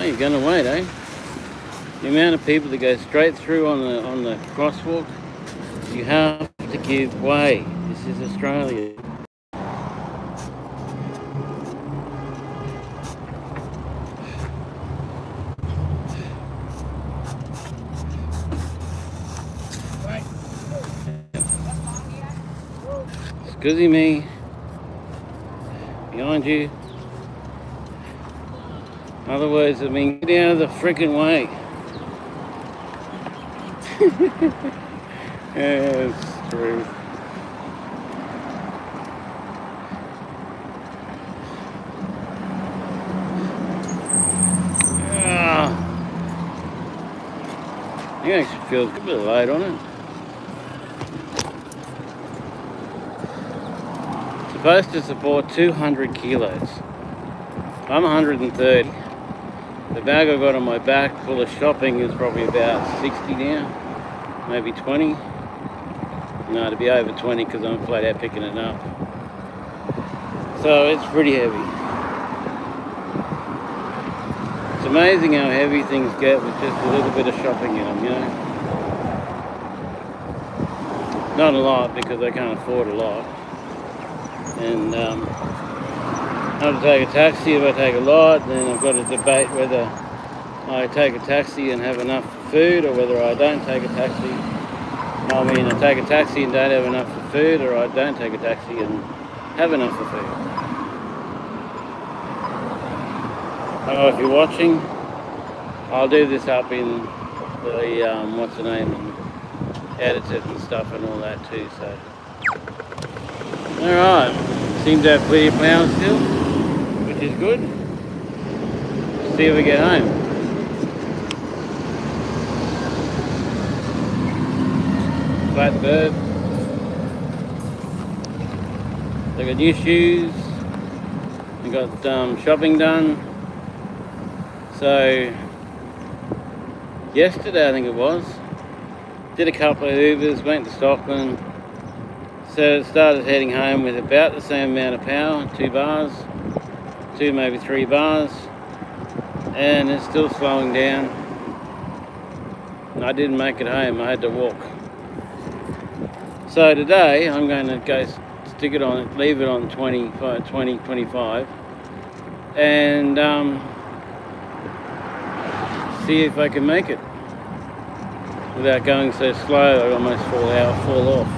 Oh, you're gonna wait, eh? The amount of people that go straight through on the crosswalk, you have to give way. This is Australia. Excuse me. Behind you. In other words, I mean, get out of the freaking way. Yeah, it's true. It actually feels a bit light on it. It's supposed to support 200 kilos. I'm 130. The bag I got on my back full of shopping is probably about 60 now, maybe 20. No, to be over 20 because I'm flat out picking it up. So it's pretty heavy. It's amazing how heavy things get with just a little bit of shopping in them, you know. Not a lot because I can't afford a lot. And I have to take a taxi. If I take a lot, then I've got to debate whether I take a taxi and have enough for food or whether I don't take a taxi. I mean, I take a taxi and don't have enough for food, or I don't take a taxi and have enough for food. Oh, if you're watching, I'll do this up in the, what's the name, and edit it and stuff and all that too, so. Alright, seem to have plenty of power still, which is good. See if we get home. Flatbird. They got new shoes. We got shopping done. So yesterday I think it was, did a couple of Ubers, went to Stockman, so started heading home with about the same amount of power, 2 bars, 2 maybe 3 bars, and it's still slowing down. And I didn't make it home, I had to walk. So today I'm going to go stick it on, leave it on 25, and see if I can make it without going so slow I almost fall off.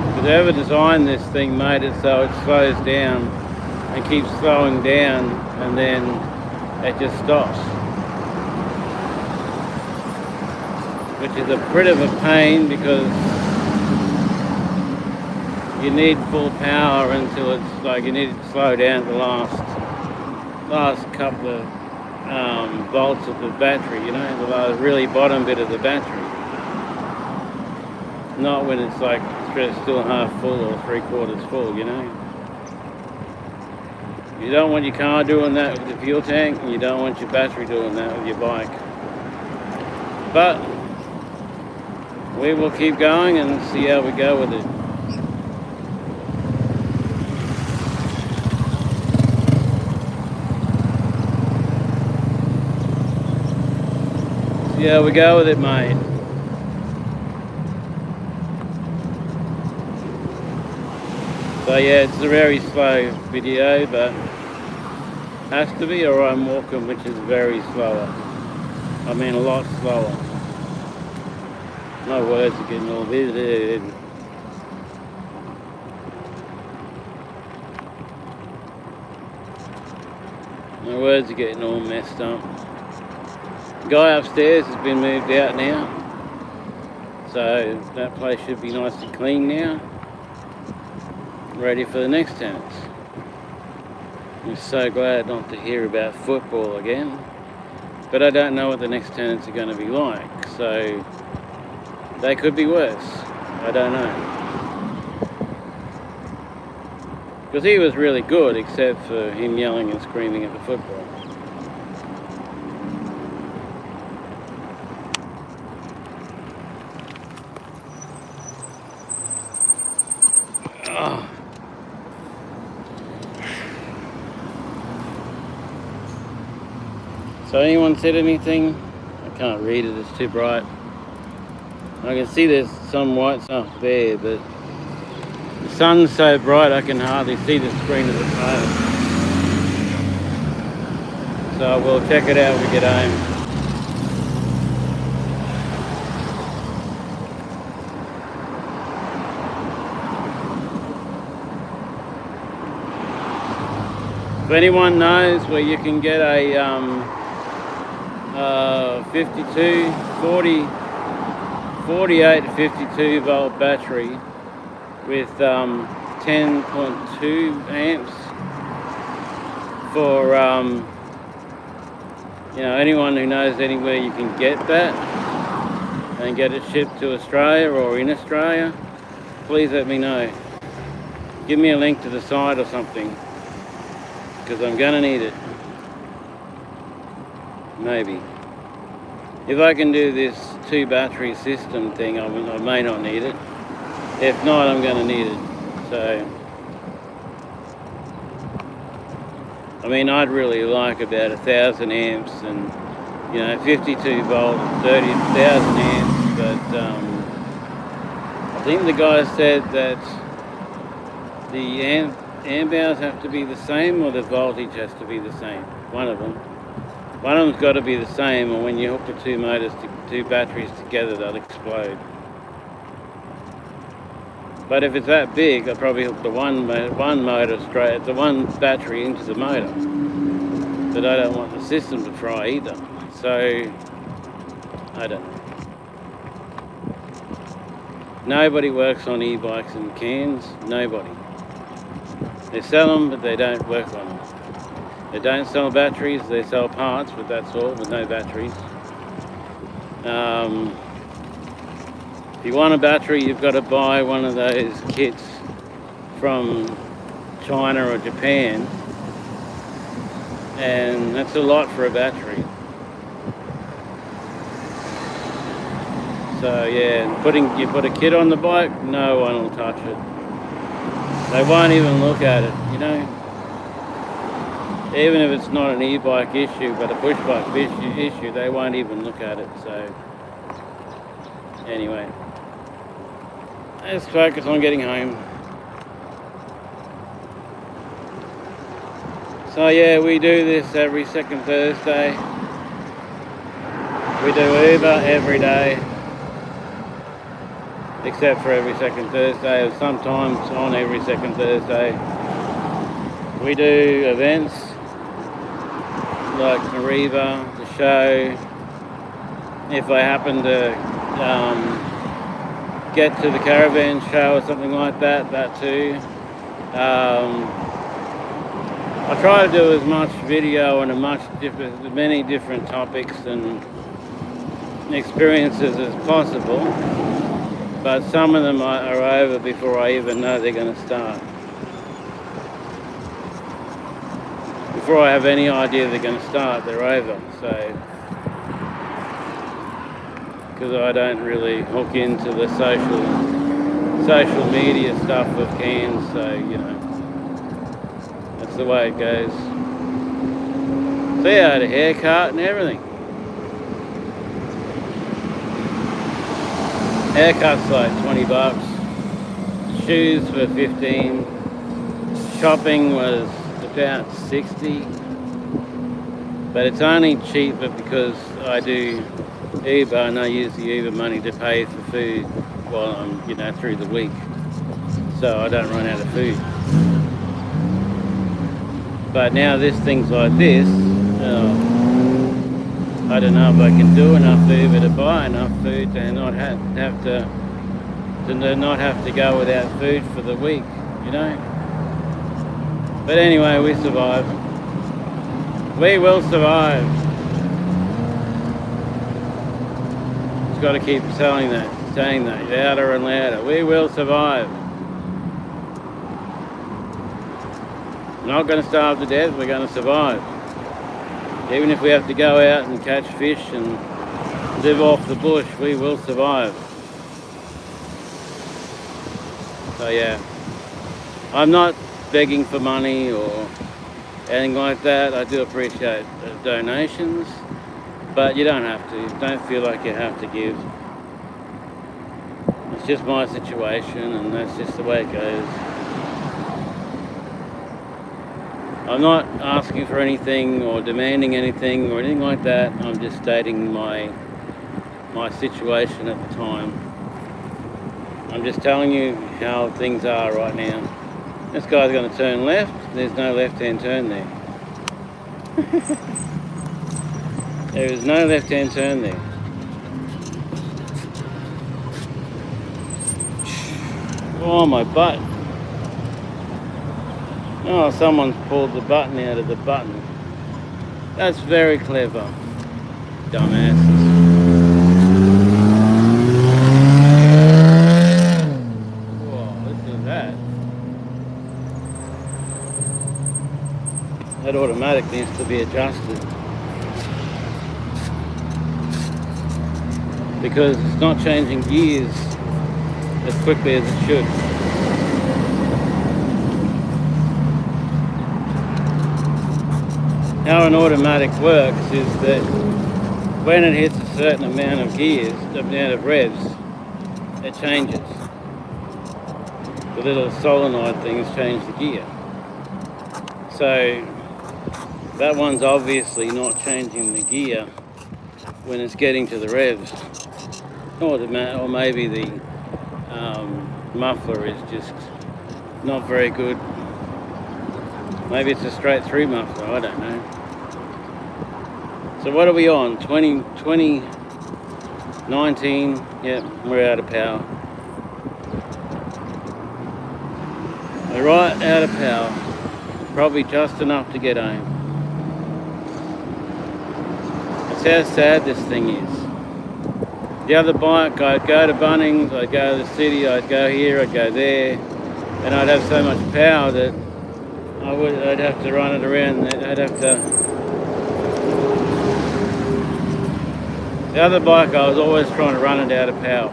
Because whoever designed this thing made it so it slows down and keeps slowing down and then it just stops. Which is a bit of a pain because you need full power until it's like you need to slow down the last couple of volts of the battery, you know, the really bottom bit of the battery. Not when it's like still half full or 3/4 full, you know. You don't want your car doing that with the fuel tank, and you don't want your battery doing that with your bike. But we will keep going and see how we go with it. See how we go with it, mate. So yeah, it's a very slow video, but has to be, or I'm walking, which is very slower. I mean, a lot slower. My words are getting all busy. My words are getting all messed up. The guy upstairs has been moved out now, so that place should be nice and clean now, ready for the next tenants. I'm so glad not to hear about football again, but I don't know what the next tenants are going to be like, so they could be worse. I don't know. Because he was really good, except for him yelling and screaming at the football. So anyone said anything? I can't read it, it's too bright. I can see there's some white stuff there, but the sun's so bright I can hardly see the screen of the phone. So we'll check it out when we get home. If anyone knows where you can get a 48 to 52 volt battery with 10.2 amps for you know, anyone who knows anywhere you can get that and get it shipped to Australia or in Australia, please let me know. Give me a link to the site or something, because I'm gonna need it. Maybe. If I can do this 2 battery system thing, I may not need it. If not, I'm gonna need it. So, I mean, I'd really like about 1,000 amps and, you know, 52 volt, 30,000 amps, but I think the guy said that the amp hours have to be the same, or the voltage has to be the same. One of them. One of them's got to be the same, or when you hook the 2 batteries together, they'll explode. But if it's that big, I'll probably hook the one battery into the motor. But I don't want the system to fry either. So, I don't know. Nobody works on e-bikes and cans. Nobody. They sell them, but they don't work on them. They don't sell batteries, they sell parts, but that's all, with no batteries. If you want a battery, you've got to buy one of those kits from China or Japan, and that's a lot for a battery. So yeah, you put a kit on the bike, no one will touch it. They won't even look at it, you know. Even if it's not an e-bike issue, but a push bike issue, they won't even look at it. So anyway, let's focus on getting home. So yeah, we do this every second Thursday. We do Uber every day, except for every second Thursday, or sometimes on every second Thursday. We do events like Mariva, the show. If I happen to get to the caravan show or something like that, that too. I try to do as much video and many different topics and experiences as possible, but some of them are over before I even know they're going to start. Before I have any idea they're going to start, they're over. So, because I don't really hook into the social media stuff of cans, so you know, that's the way it goes. So yeah, I had a haircut and everything. Haircut's like 20 bucks. Shoes were 15. Shopping was about 60. But it's only cheaper because I do Uber and I use the Uber money to pay for food while I'm, you know, through the week. So I don't run out of food. But now there's things like this. I don't know if I can do enough Uber to buy enough food to not have to go without food for the week, you know. But anyway, we survive. We will survive. Just got to keep saying that louder and louder. We will survive. We're not going to starve to death. We're going to survive. Even if we have to go out and catch fish and live off the bush, we will survive. So yeah, I'm not begging for money or anything like that, I do appreciate donations, but you don't have to. Don't feel like you have to give. It's just my situation, and that's just the way it goes. I'm not asking for anything or demanding anything or anything like that. I'm just stating my situation at the time. I'm just telling you how things are right now. This guy's going to turn left. There's no left-hand turn there. There is no left-hand turn there. Oh, my butt. Oh, someone's pulled the button out of the button. That's very clever. Dumbasses. Whoa, listen to that. That automatic needs to be adjusted. Because it's not changing gears as quickly as it should. How an automatic works is that when it hits a certain amount of gears, the amount of revs, it changes. The little solenoid things change the gear. So that one's obviously not changing the gear when it's getting to the revs. Or maybe the muffler is just not very good. Maybe it's a straight through muffler, I don't know. So what are we on? 19, yep, we're out of power. We're right out of power. Probably just enough to get home. That's how sad this thing is. The other bike, I'd go to Bunnings, I'd go to the city, I'd go here, I'd go there, and I'd have so much power that I'd have to run it around. The other bike, I was always trying to run it out of power,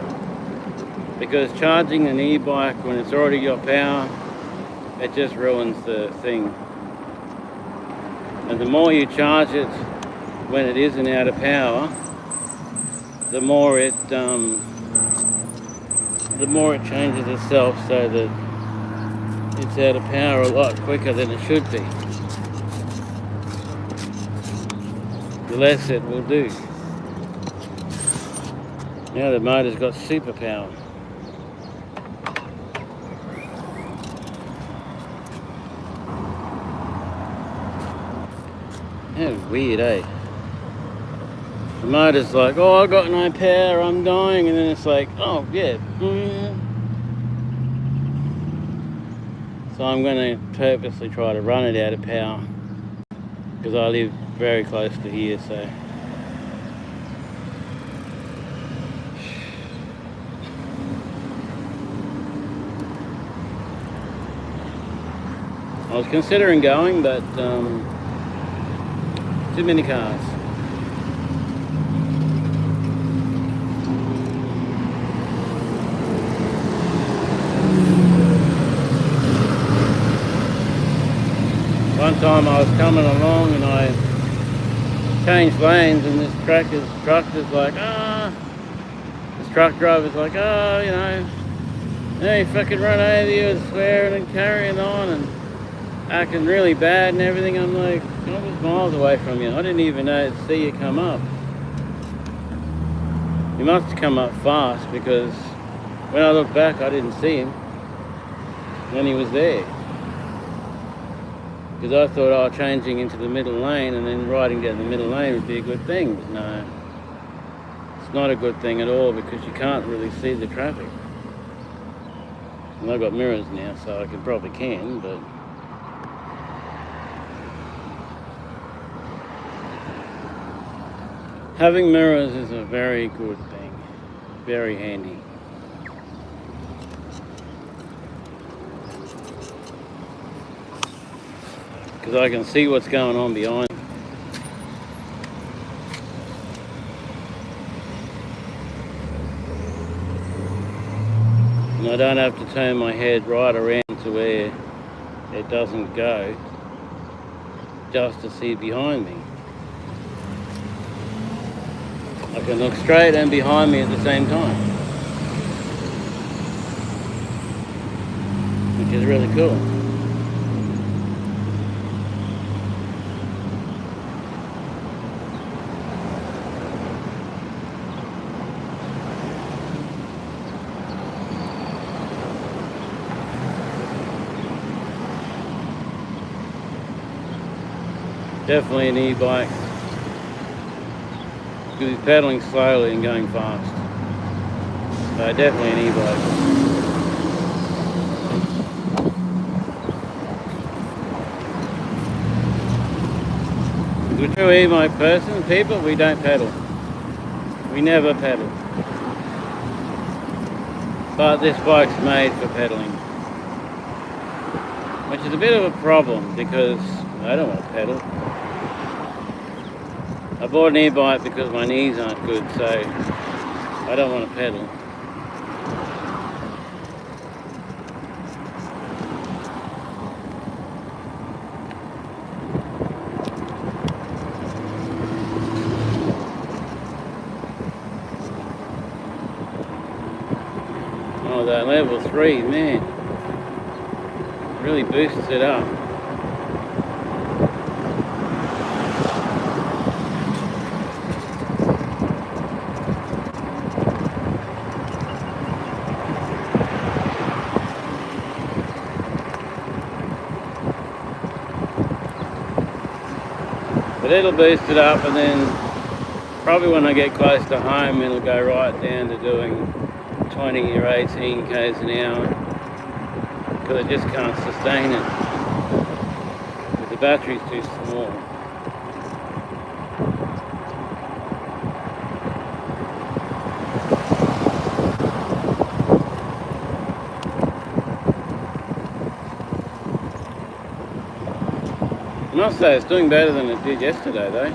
because charging an e-bike when it's already got power, it just ruins the thing. And the more you charge it when it isn't out of power, the more it changes itself so that it's out of power a lot quicker than it should be. The less it will do. Now the motor's got superpower. How weird, eh? The motor's like, oh, I got no power, I'm dying, and then it's like, oh yeah. So I'm going to purposely try to run it out of power, because I live very close to here, so. I was considering going, but too many cars. One time I was coming along and I changed lanes, and this truck is like, this truck driver's like, you know, he fucking run over you and swearing and carrying on and acting really bad and everything. I'm like, I was miles away from you. I didn't even see you come up. You must have come up fast, because when I looked back I didn't see him when he was there. Because I thought, changing into the middle lane and then riding down the middle lane would be a good thing. But no, it's not a good thing at all, because you can't really see the traffic. And I've got mirrors now, so I probably can, but having mirrors is a very good thing, very handy. Because I can see what's going on behind. And I don't have to turn my head right around to where it doesn't go. dust to see behind me. I can look straight and behind me at the same time, which is really cool. Definitely an e-bike. You'll be pedaling slowly and going fast. So definitely an e-bike. The true e-bike person, people, we don't pedal. We never pedal. But this bike's made for pedaling. Which is a bit of a problem because I don't want to pedal. I bought an e-bike because my knees aren't good, so I don't want to pedal. Oh, that level 3, man, really boosts it up. But it'll boost it up, and then probably when I get close to home it'll go right down to doing 20 or 18 k's an hour because it just can't sustain it. But the battery's too small. I must say it's doing better than it did yesterday though.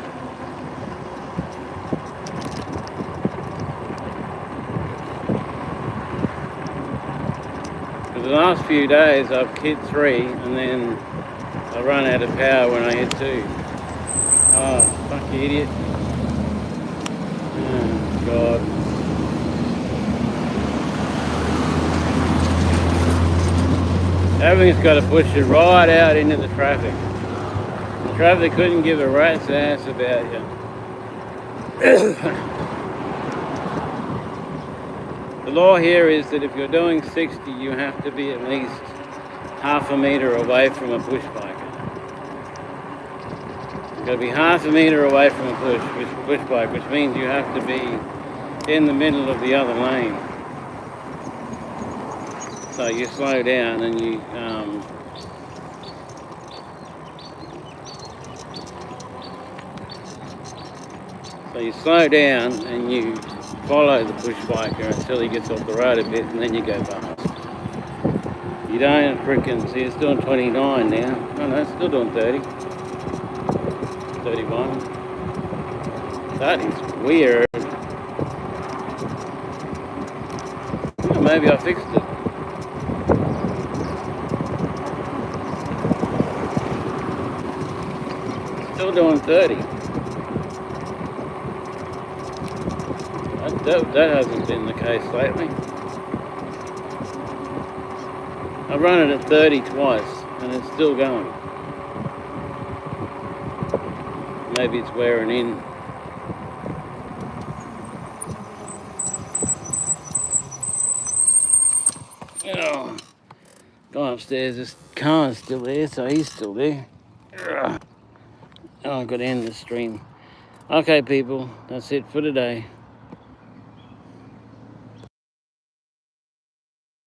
For the last few days I've hit 3 and then I run out of power when I hit 2. Oh, fuck you idiot. Oh God. Everything's got to push it right out into the traffic. The traffic couldn't give a rat's ass about you. The law here is that if you're doing 60, you have to be at least half a metre away from a push biker. You've got to be half a metre away from a push bike, which means you have to be in the middle of the other lane. So you slow down and you slow down and you follow the push biker until he gets off the road a bit, and then you go past. You don't frickin' see it's doing 29 now. Oh no, it's still doing 30. 31. That is weird. Oh, maybe I fixed it. Still doing 30. That hasn't been the case lately. I've run it at 30 twice and it's still going. Maybe it's wearing in. Oh, go upstairs, this car's still there, so he's still there. Oh, I've got to end the stream. Okay people, that's it for today.